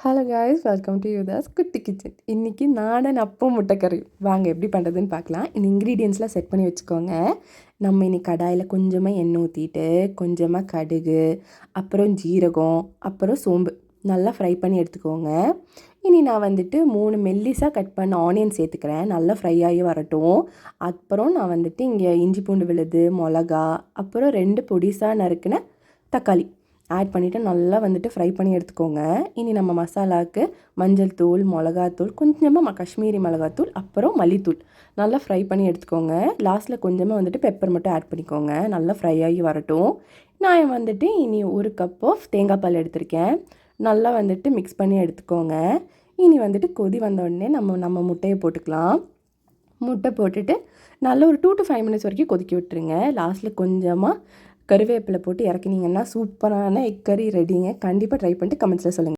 Hello guys, welcome to Judas குட்டி kitchen. இன்றைக்கி நாடன் அப்பம் முட்டைக்கறி வாங்க எப்படி பண்ணுறதுன்னு பார்க்கலாம். இந்த இன்க்ரீடியன்ட்ஸ்லாம் செட் பண்ணி வச்சுக்கோங்க. நம்ம இன்னைக்கு கடாயில் கொஞ்சமாக எண்ணெய் ஊற்றிட்டு கொஞ்சமாக கடுகு, அப்புறம் ஜீரகம், அப்புறம் சோம்பு நல்லா ஃப்ரை பண்ணி எடுத்துக்கோங்க. இனி நான் வந்துட்டு 3 மெல்லிஸாக கட் பண்ண ஆனியன் சேர்த்துக்கிறேன். நல்லா ஃப்ரை ஆகி வரட்டும். அப்புறம் நான் வந்துட்டு இங்கே இஞ்சி பூண்டு விழுது, மிளகா, அப்புறம் 2 பொடிசாக நறுக்கின தக்காளி ஆட் பண்ணிவிட்டு நல்லா வந்துட்டு ஃப்ரை பண்ணி எடுத்துக்கோங்க. இனி நம்ம மசாலாவுக்கு மஞ்சள் தூள், மிளகாத்தூள், கொஞ்சமாக காஷ்மீரி மிளகாத்தூள், அப்புறம் மல்லித்தூள் நல்லா ஃப்ரை பண்ணி எடுத்துக்கோங்க. லாஸ்ட்டில் கொஞ்சமாக வந்துட்டு பெப்பர் மட்டும் ஆட் பண்ணிக்கோங்க. நல்லா ஃப்ரை ஆகி வரட்டும். நான் வந்துட்டு இனி 1 கப் ஆஃப் தேங்காய் பால் எடுத்திருக்கேன். நல்லா வந்துட்டு மிக்ஸ் பண்ணி எடுத்துக்கோங்க. இனி வந்துட்டு கொதி வந்த உடனே நம்ம முட்டையை போட்டுக்கலாம். முட்டை போட்டுட்டு நல்லா ஒரு 2 to 5 மினிட்ஸ் வரைக்கும் கொதிக்க விட்டுருங்க. லாஸ்ட்டில் கொஞ்சமாக கருவேப்பிலை போட்டு இறக்கினீங்கன்னா சூப்பரான எக் கறி ரெடிங்க. கண்டிப்பாக ட்ரை பண்ணிட்டு கமெண்ட்ஸில் சொல்லுங்கள்.